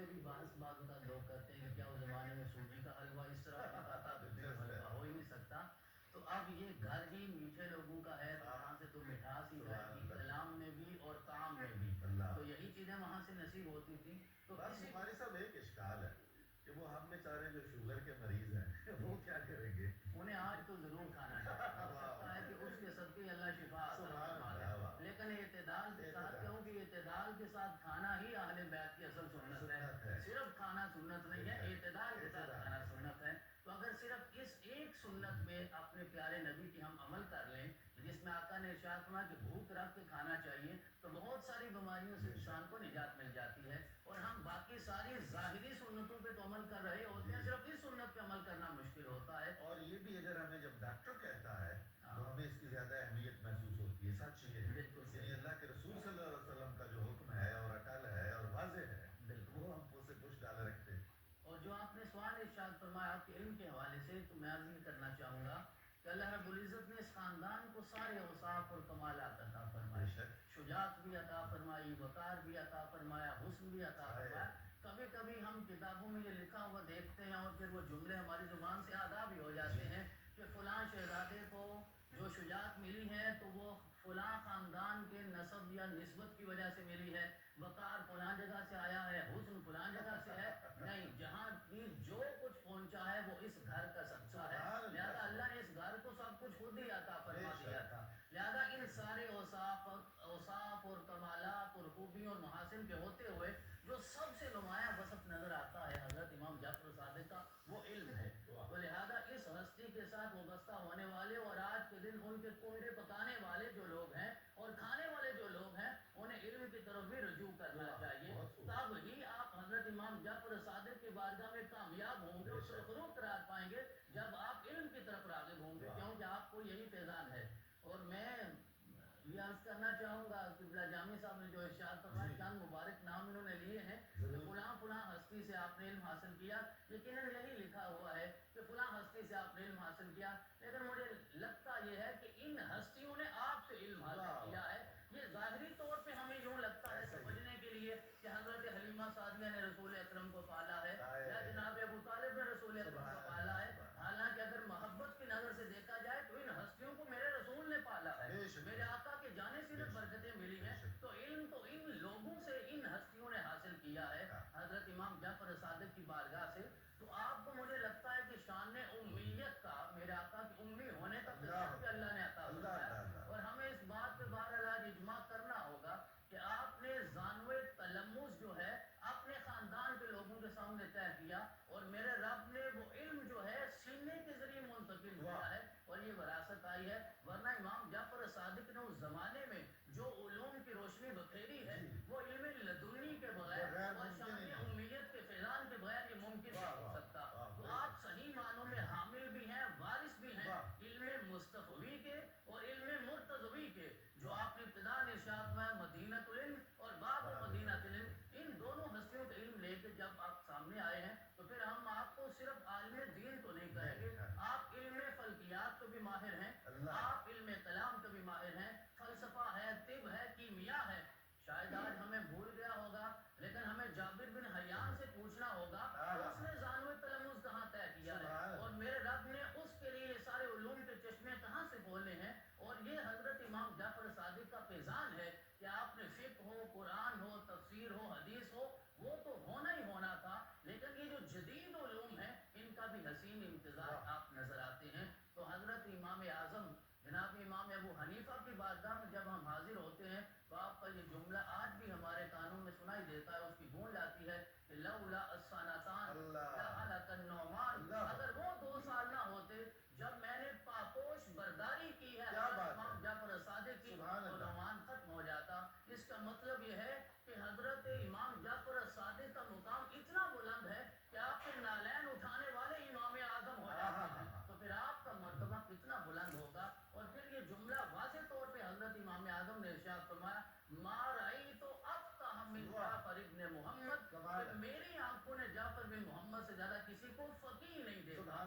سے بھی بحث بعض اوقات لوگ کرتے ہیں کہ کیا اس زمانے میں سوجی کا حلوہ اس طرح ہوتا تھا، تو جو حلوہ ہو ہی نہیں سکتا. تو اب یہ گھر ہی میٹھے لوگوں کا ہے، تو وہاں سے تو مٹھاس ہی گھر کی کلام میں بھی اور طعام میں بھی، تو یہی چیزیں وہاں سے نصیب ہوتی تھی. تو بس ہمارے سب ایک اشکال ہے کہ وہ ہم بیچارے جو شوگر کے مریض ہیں وہ کیا کریں گے؟ انہیں آج تو ضرور کھانا چاہیے، ہو سکتا ہے کہ اس کے صدقے اللہ شفا عطا فرما دے، لیکن اعتدال کے ساتھ، کیونکہ اعتدال کے ساتھ کھانا ہی اہل بیت کی اصل سنت ہے. صرف کھانا سنت نہیں ہے، اعتدال کے ساتھ کھانا سنت ہے. تو اگر صرف اس ایک سنت میں اپنے پیارے نبی کی ہم عمل کر لیں، جس میں آقا نے ارشاد فرمایا کہ بھوک رکھ کے کھانا چاہیے، تو بہت ساری بیماریوں سے انسان کو نجات مل جاتی ہے. اور ہم باقی ساری ظاہری سنتوں پہ تو عمل کر رہے ہوتے ہیں، صرف اس سنت پہ عمل کرنا مشکل ہوتا ہے. اور یہ بھی اگر ہمیں جب ڈاکٹر کہتا ہے تو ہمیں اس کی زیادہ اہمیت محسوس ہوتی ہے. سچ یہ ہے، یعنی اللہ کے رسول صلی اللہ علیہ وسلم کا جو حکم ہے اور اٹل ہے اور واضح ہے، وہ ہم اسے کچھ ڈالے رکھتے ہیں. اور جو آپ نے سوال ارشاد فرمایا آپ کے علم کے حوالے سے، تو میں عرض یہ کرنا چاہوں گا کہ اللہ رب العزت نے اس خاندان کو سارے اوصاف اور کمالات عطا فرمائے، شجاعت بھی عطا فرمائی، وقار بھی عطا فرمایا، حسن بھی عطا فرمایا. کبھی کبھی ہم کتابوں میں یہ لکھا ہوا دیکھتے ہیں اور پھر وہ جملے ہماری زبان سے ادا بھی ہو جاتے ہیں کہ فلاں شہزادے کو جو شجاعت ملی ہے تو وہ فلاں خاندان کے نسب یا نسبت کی وجہ سے ملی ہے، وقار فلاں جگہ سے آیا ہے، حسن فلاں جگہ سے ہے. نہیں، جہاں بھی جو کچھ پہنچا ہے وہ اس گھر کا صدقہ ہے. لہذا اللہ نے اس گھر کو سب کچھ خود ہی عطا فرما دیا تھا. لہذا ان سارے اوصاف اور کمالات اور خوبیوں اور محاسن کے ہوتے ہوئے جو سب سے نمایاں وصف نظر آتا ہے حضرت امام جعفر صادق کا، وہ علم ہے. تو لہذا اس ہستی کے ساتھ وابستہ ہونے والے اور آج کے دن ان کے کنڈے پکانے والے جو لوگ ہیں اور کھانے والے جو لوگ ہیں، انہیں علم کی طرف بھی رجوع کرنا چاہیے. تب ہی آپ حضرت امام جعفر صادق کی بارگاہ میں کامیاب ہوں گے اور سرخروغ قرار پائیں گے جب آپ علم کی طرف راغب ہوں گے، کیونکہ آپ کو یہی فیضان ہے. اور میں یہ عرض کرنا چاہوں گا کہ قبلہ جامی صاحب نے جو ارشاد فرمایا، چند مبارک نام انہوں نے لیے ہیں کہ فلاں فلاں ہستی سے آپ نے علم حاصل کیا. یقیناً یہی لکھا ہوا ہے کہ فلاں ہستی سے آپ نے علم حاصل کیا، لیکن مجھے لگتا یہ ہے کہ ان ہستیوں نے آپ سے علم حاصل کیا ہے. یہ ظاہری طور پہ ہمیں یوں لگتا ہے سمجھنے کے لیے کہ حضرت حلیمہ سعدیہ نے رسول اکرم کو پالا ہے یا جناب ابو طالب نے رسول اکرم کو پالا ہے. حالانکہ اگر محبت کی نظر سے دیکھا جائے تو ان ہستیوں کو میرے رسول نے پالا ہے، میرے آقا کے جانے سے برکتیں ملی ہیں. تو علم تو ان لوگوں سے، ان ہستیوں نے حاصل کیا ہے حضرت امام جعفر صادق کی بارگاہ سے. تو آپ کو مجھے لگتا ہے کہ شان امیت کا، میرے آقا کی امی ہونے کا تجربہ اللہ نے عطا فرمایا. اور ہمیں اس بات پہ بہرحال اجماع کرنا ہوگا کہ آپ نے زانوِ تلمذ جو ہے اپنے خاندان کے لوگوں کے سامنے طے کیا، اور میرے رب نے وہ علم جو ہے سینے کے ذریعے منتقل کیا ہے اور یہ وراثت آئی ہے. ورنہ امام جعفر صادق نے اس زمانے میں جو علوم کی روشنی بکھیری ہے وہ علم لدنی کے بغیر اور شان امیت کے فیضان کے بغیر یہ ممکن نہیں ہو سکتا. تو آپ صحیح معنوں میں حامل بھی ہیں، وارث بھی ہیں علم مصطفی کے اور علم مرتضوی کے، جو آپ نے ابتداء ارشاد میں مدینۃ العلم اور باب مدینہ العلم، ان دونوں ہستیوں کے علم لے کے جب آپ سامنے آئے ہیں تو پھر ہم آپ کو صرف عالم دین تو نہیں کہیں گے، آپ علم فلکیات کو بھی ماہر ہیں، آپ علم کلام کو بھی ماہر ہیں، فلسفہ ہے، طب ہے، کیمیا ہے. شاید آج ہمیں بھول گیا ہوگا، لیکن ہمیں جابر بن حیان سے پوچھنا ہوگا اس نے زانوِ تلمذ کہاں طے کیا ہے اور میرے رب نے اس کے لیے سارے علوم کے چشمے کہاں سے کھولے ہیں. اور یہ حضرت امام جعفر صادق کا فیضان ہے کہ آپ نے فقہ ہو، قرآن ہو، تفسیر ہو، حدیث ہو، وہ تو ہونا ہی ہونا تھا، لیکن یہ جو جدید علوم ہیں ان کا بھی حسین امتزاج آپ نظر آتے ہیں. تو حضرت امام اعظم جناب امام ابو حنیفہ کی بارگاہ میں جب ہم حاضر ہوتے ہیں تو آپ کا یہ جملہ آج بھی ہمارے کانوں میں سنائی دیتا ہے، اس کی گونج آتی ہے کہ لولا السنتان لہلک النعمان، اگر وہ 2 سال نہ ہوتے جب میں نے پاپوش برداری کی ہے امام جعفر صادق کی، تو نعمان ختم ہو جاتا. اس کا مطلب یہ ہے کہ حضرت امام جعفر صادق کا مقام اتنا بلند ہے کہ آپ کے نالین اٹھانے والے امام اعظم ہو جاتے ہیں، تو پھر آپ کا مرتبہ کتنا بلند ہوگا. اور پھر یہ جملہ واضح طور پہ حضرت امام اعظم نے ارشاد فرمایا، ما رأیت افقہ من جعفر ابن محمد، کہ میری آنکھوں نے جعفر بن محمد سے زیادہ کسی کو فقیہ نہیں دیکھا.